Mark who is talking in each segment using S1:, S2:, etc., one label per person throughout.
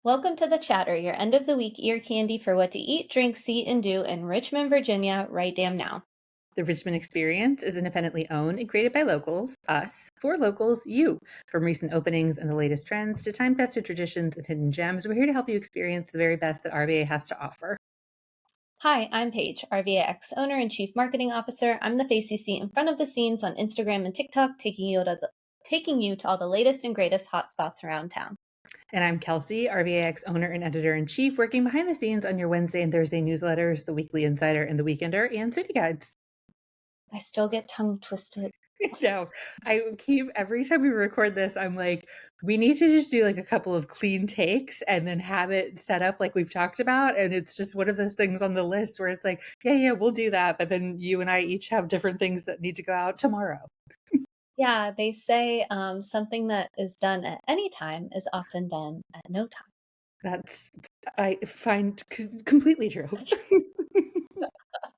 S1: Welcome to the Chatter, your end of the week ear candy for what to eat, drink, see, and do in Richmond, Virginia, right damn now.
S2: The Richmond Experience is independently owned and created by locals, us, for locals, you. From recent openings and the latest trends to time tested traditions and hidden gems, we're here to help you experience the very best that RVA has to offer.
S1: Hi, I'm Paige, RVAX owner and chief marketing officer. I'm the face you see in front of the scenes on Instagram and TikTok, taking you to all the latest and greatest hotspots around town.
S2: And I'm Kelsey, RVAX owner and editor in chief, working behind the scenes on your Wednesday and Thursday newsletters, the Weekly Insider and the Weekender, and city guides.
S1: I still get tongue twisted.
S2: No, I keep every time we record this, I'm like, we need to just do like a couple of clean takes and then have it set up like we've talked about. And it's just one of those things on the list where it's like, yeah, we'll do that. But then you and I each have different things that need to go out tomorrow.
S1: Yeah, they say something that is done at any time is often done at no time.
S2: That's, I find completely true.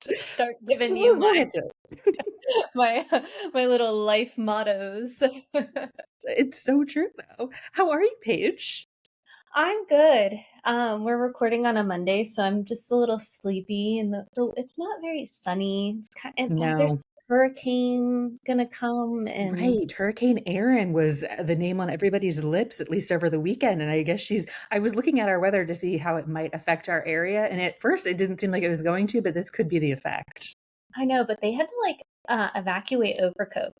S1: Just start giving you
S2: We'll get to it.
S1: my my little life mottos.
S2: It's so true though. How are you, Paige?
S1: I'm good. We're recording on a Monday, so I'm just a little sleepy, and it's not very sunny. It's and there's
S2: No.
S1: a hurricane gonna come, and
S2: Right. Hurricane Erin was the name on everybody's lips, at least over the weekend. And I guess I was looking at our weather to see how it might affect our area. And at first, it didn't seem like it was going to, but this could be the effect.
S1: I know, but they had to like evacuate Ocracoke.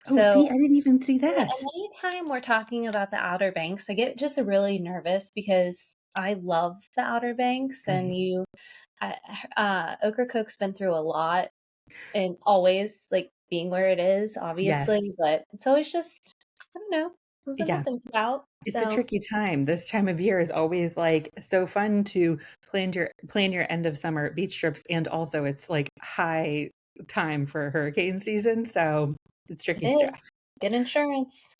S2: Oh, see,
S1: So
S2: I didn't even see
S1: yeah,
S2: that.
S1: and anytime we're talking about the Outer Banks, I get just really nervous because I love the Outer Banks, and
S2: Right.
S1: Ocracoke's been through a lot and always like being where it is,
S2: Yes.
S1: obviously, but it's always just, I don't know, something to
S2: Yeah.
S1: think about.
S2: It's a
S1: So
S2: tricky time. This time of year is always like so fun to plan your end of summer beach trips, and also it's like high time for hurricane season. So it's
S1: it
S2: tricky
S1: is.
S2: stuff.
S1: Get insurance.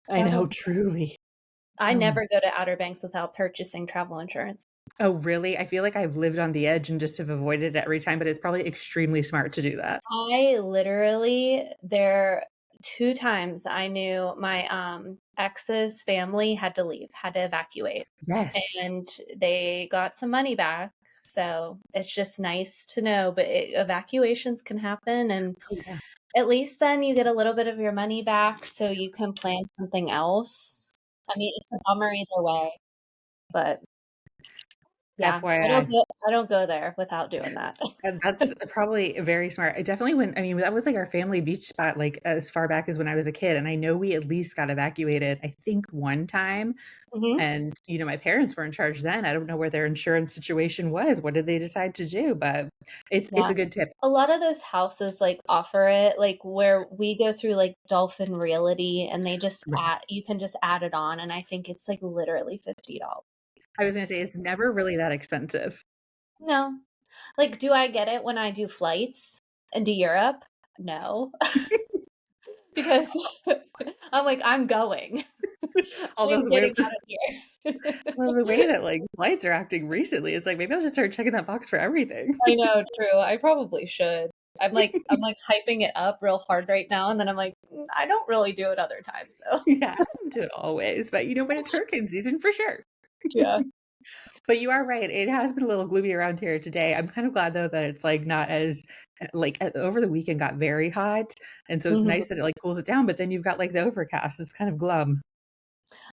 S2: I
S1: Travel.
S2: know, truly.
S1: I
S2: Um,
S1: never go to Outer Banks without purchasing travel insurance.
S2: Oh, really? I feel like I've lived on the edge and just have avoided it every time, but it's probably extremely smart to do that.
S1: I literally there 2 times I knew my, ex's family had to leave, had to evacuate,
S2: Yes.
S1: and they got some money back, so it's just nice to know, but evacuations can happen, and
S2: Oh, yeah.
S1: at least then you get a little bit of your money back so you can plan something else. I mean, it's a bummer either way, but yeah,
S2: FYI.
S1: I don't go there without doing that.
S2: And that's probably very smart. I definitely went, I mean, that was like our family beach spot, like as far back as when I was a kid. And I know we at least got evacuated, I think one time.
S1: Mhm.
S2: And, my parents were in charge then. I don't know where their insurance situation was. What did they decide to do? But it's
S1: Yeah.
S2: a good tip.
S1: A lot of those houses, like, offer it, like, where we go through, like, Dolphin Realty, and they just
S2: Right.
S1: add you can just add it on, and I think it's, like, literally $50.
S2: I was gonna say it's never really that expensive.
S1: No. Like, do I get it when I do flights into Europe? No, because I'm like, "I'm going.
S2: Although
S1: I'm
S2: the way
S1: getting out of here."
S2: well, the way that like flights are acting recently, it's like maybe I'll just start checking that box for everything.
S1: I know, true, I probably should. I'm hyping it up real hard right now, and then I'm like, I don't really do it other times, though."
S2: Yeah, I don't do it always, but when it's hurricane season for sure.
S1: Yeah.
S2: But you are right. It has been a little gloomy around here today. I'm kind of glad though that it's like not as like over the weekend got very hot. And so it's
S1: Mhm.
S2: nice that it like cools it down, but then you've got like the overcast. It's kind of glum.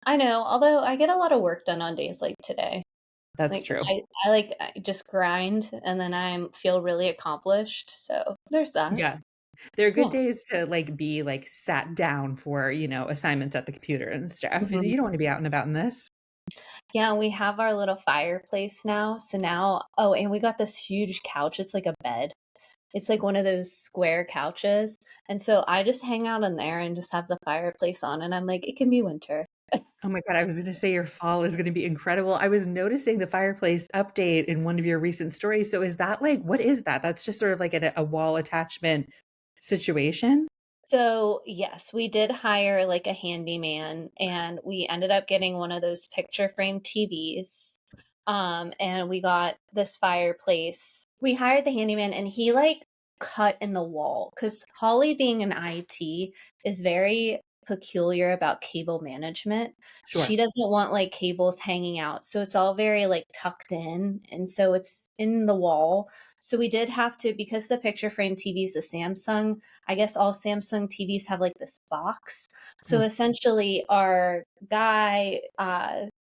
S1: I know, although I get a lot of work done on days like today.
S2: That's
S1: Like,
S2: true.
S1: I just grind, and then I feel really accomplished, so there's that.
S2: Yeah. There are good
S1: Yeah.
S2: days to like be like sat down for, assignments at the computer and stuff.
S1: Mhm.
S2: You don't want to be out and about in this.
S1: Yeah, we have our little fireplace now, so now oh, and we got this huge couch, it's like a bed. It's like one of those square couches, and so I just hang out in there and just have the fireplace on, and I'm like, "It can be winter."
S2: Oh my God, I was going to say your fall is going to be incredible. I was noticing the fireplace update in one of your recent stories. So is that like, what is that? That's just sort of like a wall attachment situation?
S1: So, yes, we did hire, like, a handyman, and we ended up getting one of those picture frame TVs, and we got this fireplace. We hired the handyman, and he, like, cut in the wall because Holly being in IT is very peculiar about cable management.
S2: Sure.
S1: She doesn't want, like, cables hanging out, so it's all very, like, tucked in, and so it's in the wall. So we did have to, because the picture frame TV is a Samsung, I guess all Samsung TVs have, like, this box. So
S2: Mm.
S1: essentially, our guy,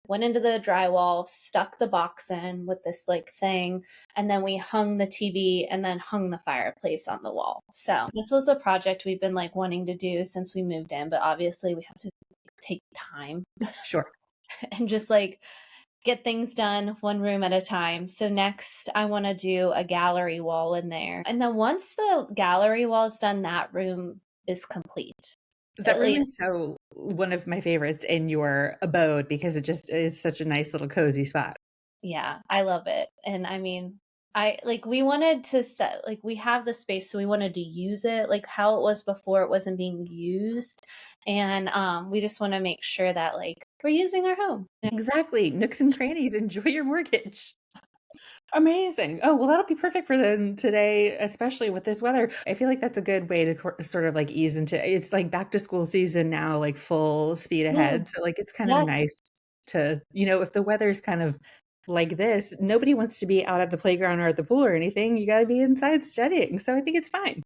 S1: went into the drywall, stuck the box in with this, like, thing, and then we hung the TV and then hung the fireplace on the wall. So this was a project we've been like wanting to do since we moved in, but obviously we have to take time
S2: Sure.
S1: and just like get things done one room at a time. So next I want to do a gallery wall in there. And then once the gallery wall is done, that room is complete.
S2: That
S1: At
S2: room
S1: least,
S2: is so one of my favorites in your abode because it just is such a nice little cozy spot.
S1: yeah, I love it. And I mean, I like we wanted to set like we have the space, so we wanted to use it like how it was before it wasn't being used. And we just want to make sure that like we're using our home.
S2: Exactly. Nooks and crannies. Enjoy your mortgage. Amazing. Oh, well, that'll be perfect for them today, especially with this weather. I feel like that's a good way to sort of like ease into it's like back to school season now, like full speed
S1: Mm,
S2: ahead. So, like, it's kind of
S1: yes.
S2: nice to, if the weather's kind of like this, nobody wants to be out at the playground or at the pool or anything. You got to be inside studying. So, I think it's fine.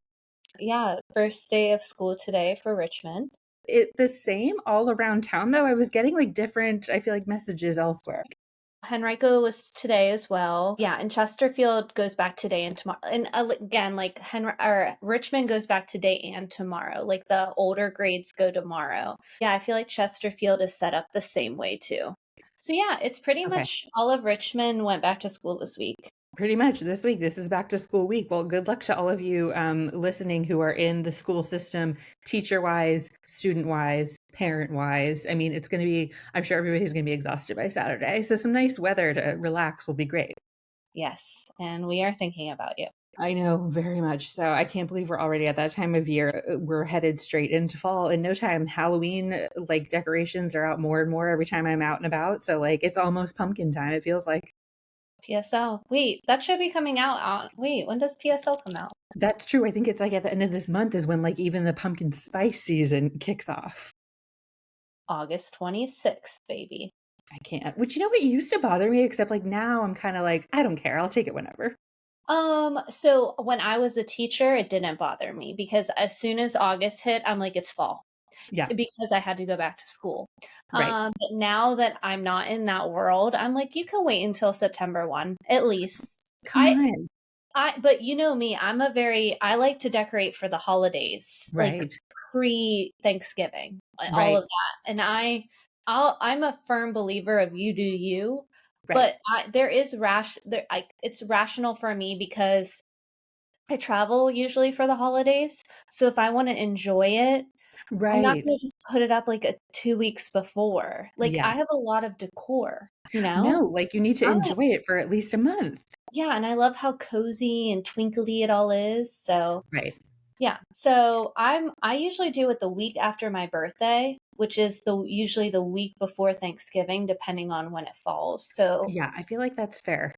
S1: Yeah, first day of school today for Richmond.
S2: It the same all around town, though. I was getting like different, I feel like, messages elsewhere.
S1: Henrico was today as well. Yeah, and Chesterfield goes back today and tomorrow. And again, like Henry or Richmond goes back today and tomorrow. Like the older grades go tomorrow. Yeah, I feel like Chesterfield is set up the same way too. So yeah, it's pretty
S2: Okay.
S1: much all of Richmond went back to school this week.
S2: Pretty much this week. This is back to school week. Well, good luck to all of you listening who are in the school system, teacher wise, student wise, parent wise. I mean, it's going to be, I'm sure everybody's going to be exhausted by Saturday. So, some nice weather to relax will be great.
S1: Yes, and we are thinking about you.
S2: I know very much so. I can't believe we're already at that time of year. We're headed straight into fall in no time. Halloween, like decorations are out more and more every time I'm out and about. So, like, it's almost pumpkin time, it feels like.
S1: PSL. Wait, that should be coming out on. Wait, when does PSL come out?
S2: That's true. I think it's like at the end of this month is when like even the pumpkin spice season kicks off.
S1: August 26th, baby.
S2: I can't. Which you know what used to bother me, except like now I'm kind of like, I don't care. I'll take it whenever.
S1: So when I was a teacher, it didn't bother me because as soon as August hit, I'm like, it's fall
S2: Yeah.
S1: because I had to go back to school.
S2: Right.
S1: But now that I'm not in that world, I'm like, you can wait until September 1, at least.
S2: Come on.
S1: But you know me, I like to decorate for the holidays, like
S2: Right.
S1: pre-Thanksgiving, all
S2: Right.
S1: of that. And I'm a firm believer of you do you,
S2: Right.
S1: but it's rational for me because I travel usually for the holidays. So if I want to enjoy it, I'm not
S2: Right.
S1: going to just put it up like 2 weeks before. Like
S2: Yeah.
S1: I have a lot of decor, you know?
S2: No, like you need to
S1: I
S2: enjoy it for at least a month.
S1: Yeah, and I love how cozy and twinkly it all is. So
S2: Right.
S1: yeah. So I usually do it the week after my birthday, which is the usually the week before Thanksgiving, depending on when it falls. So
S2: Yeah, I feel like that's fair.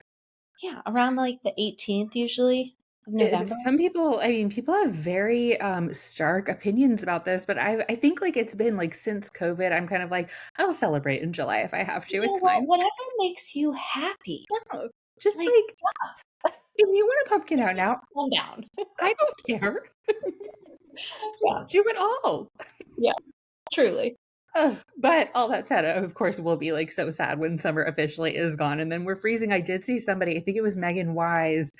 S1: yeah, around like the 18th usually of November.
S2: Some people, I mean, people have very stark opinions about this, but I think like it's been like since COVID, I'm kind of like, I'll celebrate in July if I have to.
S1: You know
S2: It's
S1: what?
S2: fine.
S1: Whatever makes you happy.
S2: No, just
S1: Like,
S2: like
S1: stop.
S2: if you want a pumpkin out now,
S1: Calm down.
S2: I don't care.
S1: Yeah.
S2: Do it all.
S1: Yeah. Truly.
S2: But all that said, of course, we'll be like so sad when summer officially is gone and then we're freezing. I did see somebody, I think it was Megan Wise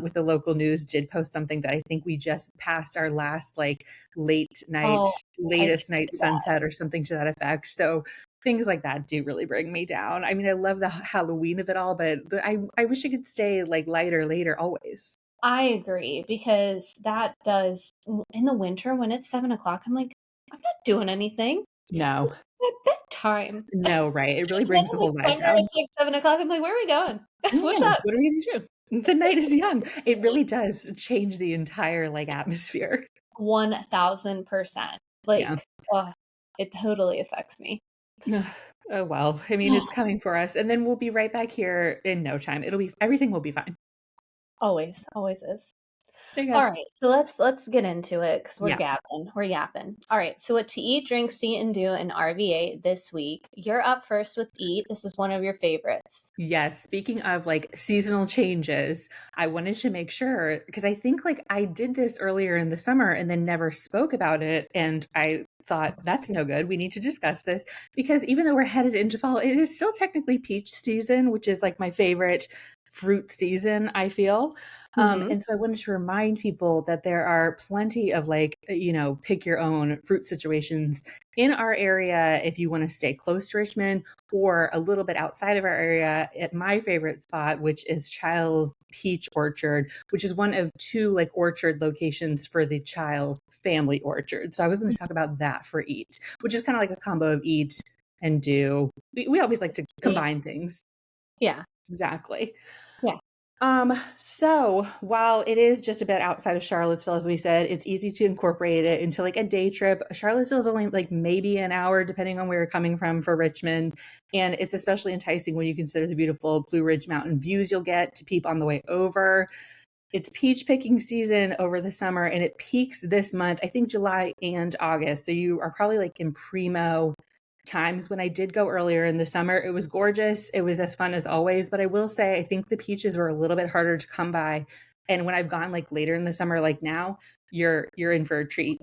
S2: with the local news, did post something that I think we just passed our last like
S1: Oh, I
S2: latest night sunset or something to that effect. So things like that do really bring me down. I mean, I love the Halloween of it all, but I wish it could stay like lighter later always.
S1: I agree because that does in the winter when it's 7 o'clock, I'm like, I'm not doing anything.
S2: No,
S1: It's my bedtime.
S2: no, right. It really
S1: And then
S2: brings the
S1: in the
S2: whole vibe
S1: summer,
S2: down.
S1: it's like 7 o'clock. I'm like, where are we going? What's
S2: Yeah,
S1: up?
S2: what are we gonna do? The night is young. It really does change the entire like atmosphere.
S1: 1000%.
S2: Yeah.
S1: Like, oh, it totally affects me.
S2: Ugh. Oh well. I mean, it's coming for us, and then we'll be right back here in no time. It'll be everything will be fine.
S1: Always, always is. All right, so let's get into it because we're
S2: Yeah.
S1: gabbing. We're yapping. All right, so what to eat, drink, see, and do in RVA this week. You're up first with eat. This is one of your favorites.
S2: Yes. Speaking of like seasonal changes, I wanted to make sure because I think like I did this earlier in the summer and then never spoke about it. And I thought that's no good. We need to discuss this because even though we're headed into fall, it is still technically peach season, which is like my favorite fruit season, I feel.
S1: Mm-hmm.
S2: And so I wanted to remind people that there are plenty of like, pick your own fruit situations in our area if you want to stay close to Richmond or a little bit outside of our area at my favorite spot, which is Chiles Peach Orchard, which is one of two like orchard locations for the Chiles family orchard. So I was going to talk about that for eat, which is kind of like a combo of eat and do. We always like to combine things.
S1: Yeah.
S2: Exactly.
S1: Yeah.
S2: So while it is just a bit outside of Charlottesville, as we said, it's easy to incorporate it into like a day trip. Charlottesville is only like maybe an hour, depending on where you're coming from for Richmond. And it's especially enticing when you consider the beautiful Blue Ridge Mountain views you'll get to peep on the way over. It's peach picking season over the summer and it peaks this month, I think July and August. So you are probably like in primo times. When I did go earlier in the summer, it was gorgeous. It was as fun as always. But I will say, I think the peaches were a little bit harder to come by. And when I've gone like later in the summer, like now, you're in for a treat.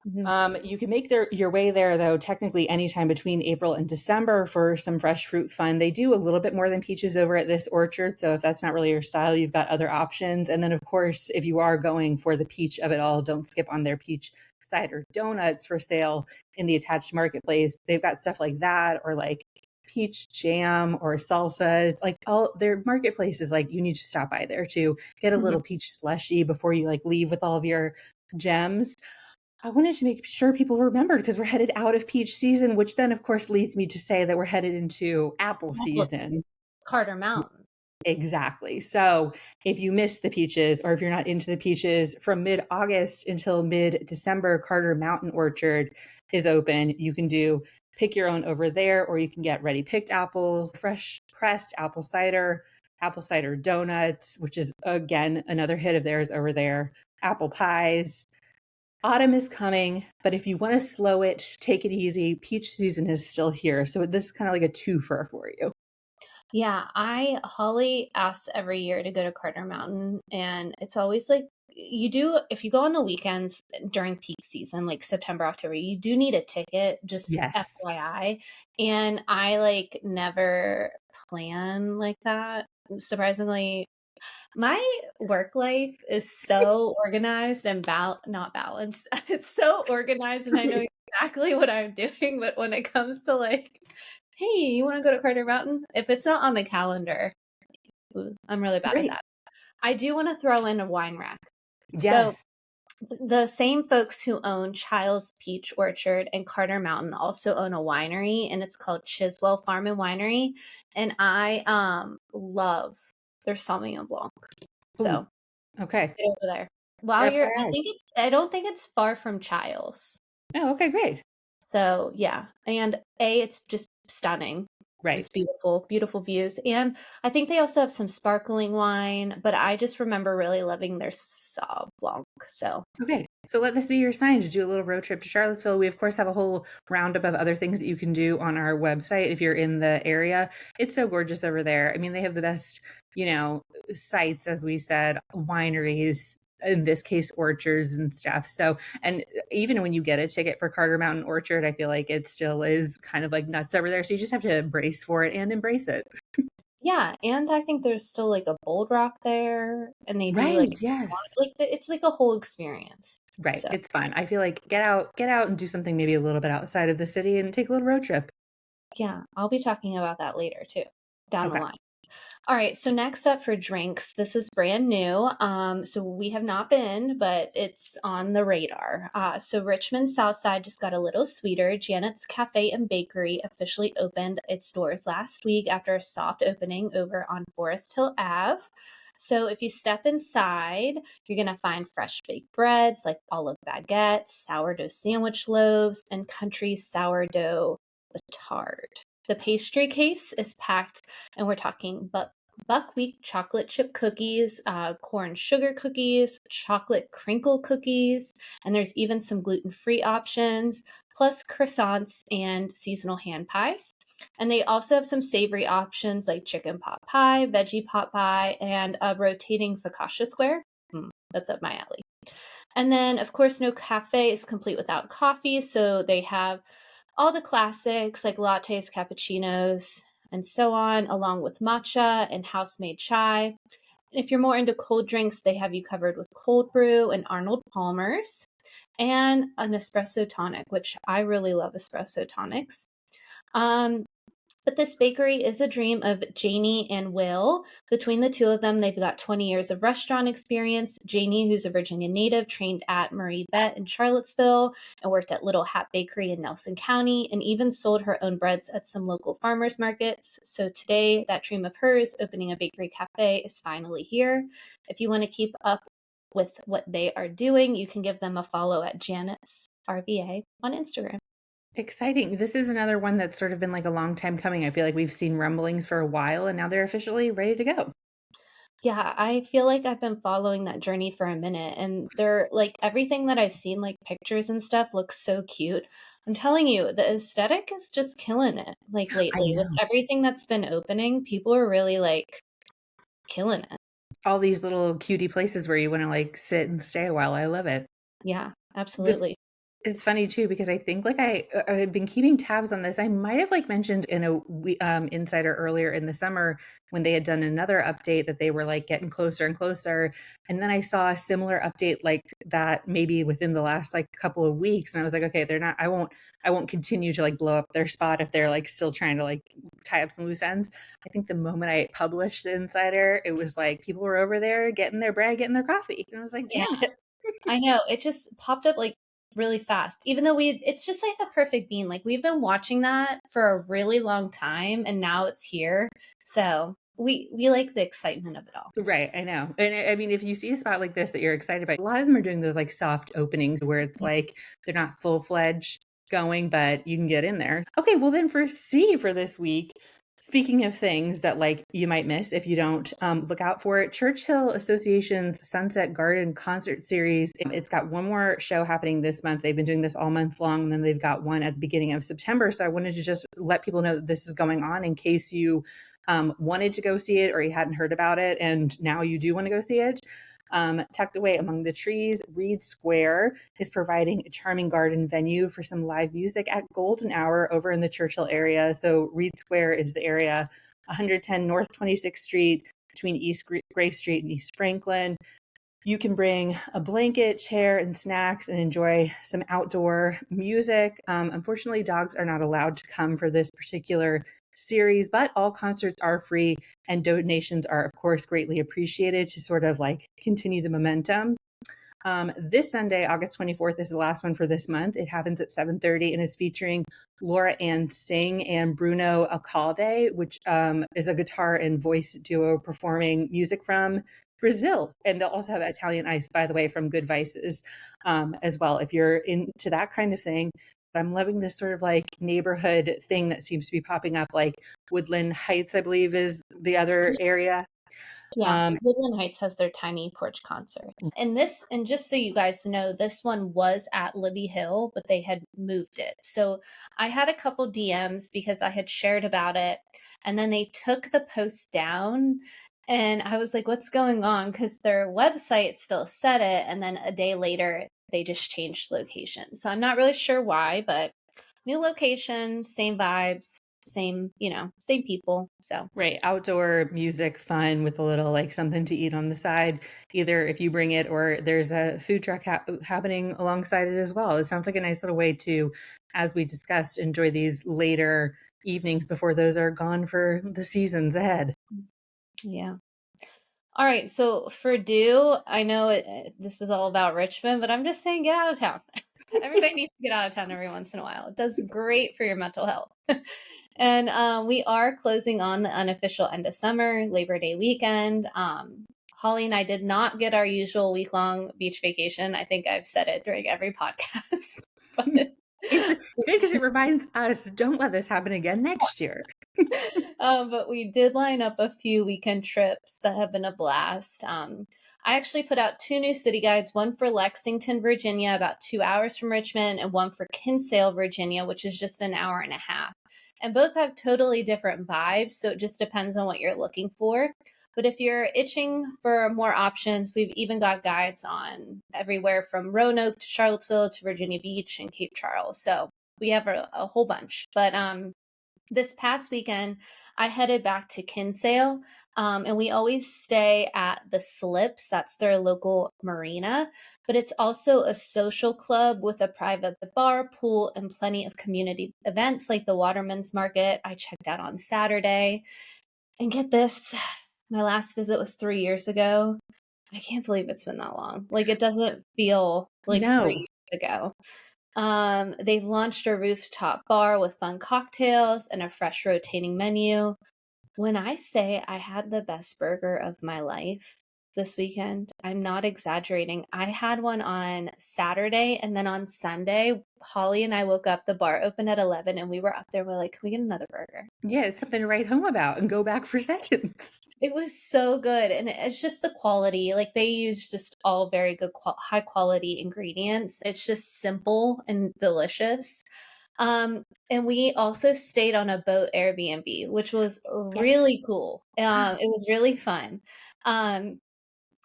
S1: Mhm.
S2: You can make your way there though, technically anytime between April and December for some fresh fruit fun. They do a little bit more than peaches over at this orchard. So if that's not really your style, you've got other options. And then of course, if you are going for the peach of it all, don't skip on their peach cider donuts for sale in the attached marketplace. They've got stuff like that or like peach jam or salsas, like all their marketplaces. Like you need to stop by there to get a
S1: Mhm.
S2: little peach slushy before you like leave with all of your gems. I wanted to make sure people remembered because we're headed out of peach season, which then, of course, leads me to say that we're headed into apple
S1: Well,
S2: season.
S1: Carter Mountain.
S2: Exactly. So if you miss the peaches or if you're not into the peaches from mid August until mid December, Carter Mountain Orchard is open. You can do pick your own over there, or you can get ready picked apples, fresh pressed apple cider donuts, which is again another hit of theirs over there, apple pies. Autumn is coming, but if you want to slow it, take it easy, peach season is still here. So this is kind of like a twofer for you.
S1: Yeah, Holly asks every year to go to Carter Mountain, and it's always like you do if you go on the weekends during peak season, like September, October, you do need a ticket, just
S2: Yes.
S1: FYI. And I like never plan like that. Surprisingly, my work life is so organized and not balanced. It's so organized and I know exactly what I'm doing, but when it comes to like, hey, you want to go to Carter Mountain? If it's not on the calendar, ooh, I'm really bad at
S2: Great.
S1: that. I do want to throw in a wine rack. So
S2: Yes.
S1: the same folks who own Chiles Peach Orchard and Carter Mountain also own a winery, and it's called Chiswell Farm and Winery. And I love their Sauvignon Blanc.
S2: Ooh,
S1: So
S2: okay.
S1: get over there. While
S2: FYI.
S1: I don't think it's far from Chiles.
S2: Oh, okay, great.
S1: So yeah. And it's just stunning.
S2: Right.
S1: It's beautiful, beautiful views. And I think they also have some sparkling wine, but I just remember really loving their Sauv Blanc. So
S2: Okay. So let this be your sign to do a little road trip to Charlottesville. We, of course, have a whole roundup of other things that you can do on our website if you're in the area. It's so gorgeous over there. I mean, they have the best, sites, as we said, wineries, in this case, orchards and stuff. So, and even when you get a ticket for Carter Mountain Orchard, I feel like it still is kind of like nuts over there. So you just have to brace for it and embrace it.
S1: yeah, and I think there's still like a Bold Rock there, and they do
S2: Right. Yes.
S1: it's like a whole experience.
S2: Right.
S1: So
S2: It's fun. I feel like get out and do something maybe a little bit outside of the city and take a little road trip.
S1: yeah, I'll be talking about that later too, down the
S2: Okay.
S1: line. All right, so next up for drinks, this is brand new. So we have not been, but it's on the radar. So Richmond Southside just got a little sweeter. Janet's Cafe and Bakery officially opened its doors last week after a soft opening over on Forest Hill Ave. So if you step inside, you're going to find fresh baked breads like olive baguettes, sourdough sandwich loaves, and country sourdough tart. The pastry case is packed, and we're talking buckwheat chocolate chip cookies, corn sugar cookies, chocolate crinkle cookies, and there's even some gluten-free options, plus croissants and seasonal hand pies. And they also have some savory options like chicken pot pie, veggie pot pie, and a rotating focaccia square. That's up my alley. And then, of course, no cafe is complete without coffee. So they have all the classics like lattes, cappuccinos, and so on, along with matcha and house made chai. And if you're more into cold drinks, they have you covered with cold brew and Arnold Palmer's and an espresso tonic, which I really love espresso tonics. But this bakery is a dream of Janie and Will. Between the two of them, they've got 20 years of restaurant experience. Janie, who's a Virginia native, trained at Marie Bett in Charlottesville and worked at Little Hat Bakery in Nelson County and even sold her own breads at some local farmers markets. So today, that dream of hers, opening a bakery cafe, is finally here. If you want to keep up with what they are doing, you can give them a follow at Janet's RVA on Instagram.
S2: Exciting. This is another one that's sort of been like a long time coming. I feel like we've seen rumblings for a while and now they're officially ready to go.
S1: Yeah, I feel like I've been following that journey for a minute, and they're like everything that I've seen, like pictures and stuff, looks so cute. I'm telling you, the aesthetic is just killing it. Like
S2: I
S1: lately, with
S2: know.
S1: everything that's been opening, people are really like killing it.
S2: All these little cutie places where you want to like sit and stay a while. I love it.
S1: Yeah,
S2: This
S1: absolutely.
S2: It's funny too because I think like I've been keeping tabs on this. I might have like mentioned in a insider earlier in the summer when they had done another update that they were like getting closer and closer, and then I saw a similar update like that maybe within the last like couple of weeks, and I was like, okay, they're not. I won't continue to like blow up their spot if they're like still trying to like tie up some loose ends. I think the moment I published the insider, it was like people were over there getting their bread, getting their coffee, and I was like,
S1: Yeah,
S2: damn it.
S1: I know. It just popped up like really fast. Even though it's just like the perfect bean. Like we've been watching that for a really long time, and now it's here. So we like the excitement of it all.
S2: Right, I know. And I mean, if you see a spot like this that you're excited about, a lot of them are doing those like soft openings where it's like they're not full-fledged going, but you can get in there. Okay, well then for C for this week, speaking of things that like you might miss if you don't look out for it, Churchill Association's Sunset Garden concert series. It's got one more show happening this month. They've been doing this all month long, and then they've got one at the beginning of September. So I wanted to just let people know that this is going on in case you wanted to go see it or you hadn't heard about it and now you do want to go see it. Tucked away among the trees, Reed Square is providing a charming garden venue for some live music at Golden Hour over in the Churchill area. So Reed Square is the area 110 North 26th Street between East Gray Street and East Franklin. You can bring a blanket, chair, and snacks and enjoy some outdoor music. Unfortunately, dogs are not allowed to come for this particular series, but all concerts are free and donations are, of course, greatly appreciated to sort of like continue the momentum. This Sunday, August 24th, is the last one for this month. It happens at 7:30 and is featuring Laura Ann Singh and Bruno Alcalde, which is a guitar and voice duo performing music from Brazil. And they'll also have Italian Ice, by the way, from Good Vices as well, if you're into that kind of thing. But I'm loving this sort of like neighborhood thing that seems to be popping up, like Woodland Heights, I believe, is the other area.
S1: Yeah,
S2: Um,
S1: Woodland Heights has their tiny porch concerts. And just so you guys know, this one was at Libby Hill, but they had moved it. So I had a couple DMs because I had shared about it, and then they took the post down. And I was like, what's going on? Because their website still said it. And then a day later, they just changed location. So I'm not really sure why, but new location, same vibes, same people. So
S2: Right. Outdoor music, fun with a little like something to eat on the side, either if you bring it or there's a food truck happening alongside it as well. It sounds like a nice little way to, as we discussed, enjoy these later evenings before those are gone for the seasons ahead.
S1: yeah. All right, so for do, I know this is all about Richmond, but I'm just saying get out of town. Everybody needs to get out of town every once in a while. It does great for your mental health. And we are closing on the unofficial end of summer, Labor Day weekend. Holly and I did not get our usual week-long beach vacation. I think I've said it during every podcast. But
S2: It's good because it reminds us, don't let this happen again next year.
S1: But we did line up a few weekend trips that have been a blast. I actually put out two new city guides, one for Lexington, Virginia, about 2 hours from Richmond, and one for Kinsale, Virginia, which is just an hour and a half. And both have totally different vibes, so it just depends on what you're looking for. But if you're itching for more options, we've even got guides on everywhere from Roanoke to Charlottesville to Virginia Beach and Cape Charles. So we have a whole bunch. But this past weekend, I headed back to Kinsale, and we always stay at the Slips. That's their local marina, but it's also a social club with a private bar, pool, and plenty of community events like the Waterman's Market. I checked out on Saturday. And get this, my last visit was 3 years ago. I can't believe it's been that long. Like, it doesn't feel like
S2: No.
S1: 3 years ago. They've launched a rooftop bar with fun cocktails and a fresh rotating menu. When I say I had the best burger of my life this weekend, I'm not exaggerating. I had one on Saturday, and then on Sunday, Holly and I woke up, the bar opened at 11, and we were up there. We're like, can we get another burger?
S2: Yeah, it's something to write home about and go back for seconds.
S1: It was so good, and it's just the quality. Like, they use just all very good, high quality ingredients. It's just simple and delicious. And we also stayed on a boat Airbnb, which was
S2: Yes.
S1: really cool. It was really fun. Um,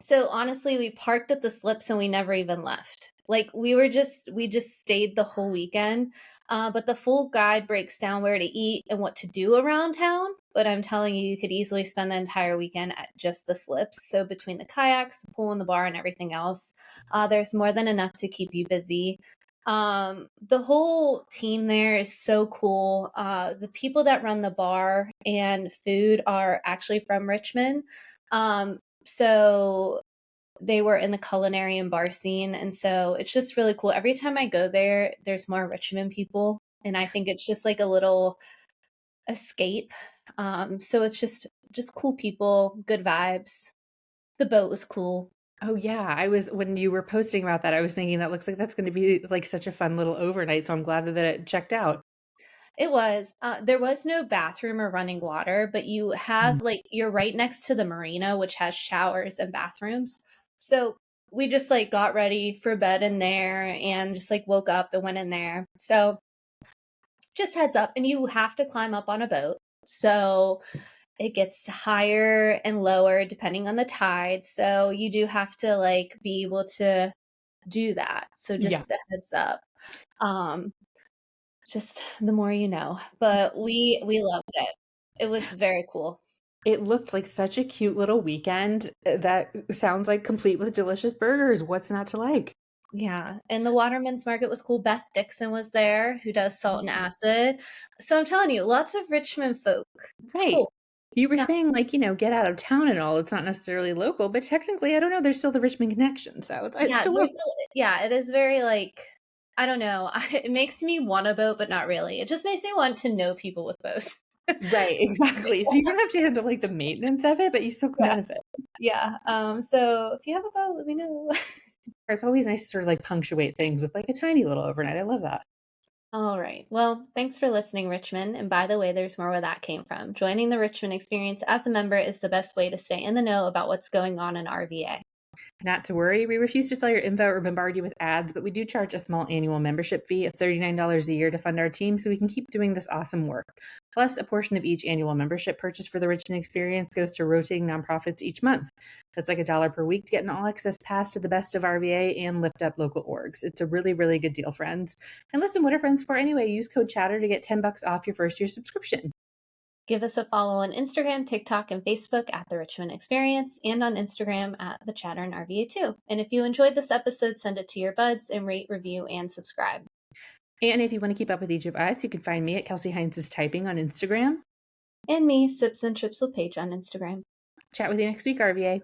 S1: so honestly, we parked at the Slips and we never even left. Like, we just stayed the whole weekend. But the full guide breaks down where to eat and what to do around town. But I'm telling you, you could easily spend the entire weekend at just the Slips. So between the kayaks, the pool, and the bar, and everything else, there's more than enough to keep you busy. The whole team there is so cool. The people that run the bar and food are actually from Richmond. So they were in the culinary and bar scene, and so it's just really cool. Every time I go there, there's more Richmond people, and I think it's just like a little escape. So it's just cool people, good vibes. The boat was cool.
S2: Oh yeah, when you were posting about that, I was thinking that looks like that's going to be like such a fun little overnight. So I'm glad that it checked out.
S1: It was. There was no bathroom or running water, but you have like you're right next to the marina, which has showers and bathrooms. So we just like got ready for bed in there and just like woke up and went in there. So just heads up, and you have to climb up on a boat. So it gets higher and lower depending on the tide. So you do have to like be able to do that. So
S2: Yeah.
S1: just a heads up. Um, just the more you know. But we loved it. It was very cool.
S2: It looked like such a cute little weekend that sounds like complete with delicious burgers. What's not to like?
S1: Yeah, and the Waterman's Market was cool. Beth Dixon was there, who does Salt and Acid. So I'm telling you, lots of Richmond folk. It's
S2: Right.
S1: cool.
S2: You were
S1: Yeah,
S2: saying like, get out of town and all. It's not necessarily local, but technically, I don't know, there's still the Richmond connection. So it's
S1: yeah,
S2: still local.
S1: yeah, it is very like I don't know. It makes me want a boat, but not really. It just makes me want to know people with boats.
S2: Right, exactly. So you don't have to handle like the maintenance of it, but you still can
S1: Yeah,
S2: benefit.
S1: yeah. So if you have a boat, let me know.
S2: It's always nice to sort of like punctuate things with like a tiny little overnight. I love that.
S1: All right. Well, thanks for listening, Richmond. And by the way, there's more where that came from. Joining the Richmond experience as a member is the best way to stay in the know about what's going on in RVA.
S2: Not to worry, we refuse to sell your info or bombard you with ads, but we do charge a small annual membership fee of $39 a year to fund our team so we can keep doing this awesome work. Plus, a portion of each annual membership purchase for the Richmond Experience goes to rotating nonprofits each month. That's like $1 per week to get an all access pass to the best of RVA and lift up local orgs. It's a really, really good deal, friends. And listen, what are friends for anyway? Use code Chatter to get $10 off your first year subscription.
S1: Give us a follow on Instagram, TikTok, and Facebook at The Richmond Experience, and on Instagram at The Chatter and RVA too. And if you enjoyed this episode, send it to your buds and rate, review, and subscribe.
S2: And if you want to keep up with each of us, you can find me at Kelsey Hines' Typing on Instagram.
S1: And me, Sips and Trips with Paige on Instagram.
S2: Chat with you next week, RVA.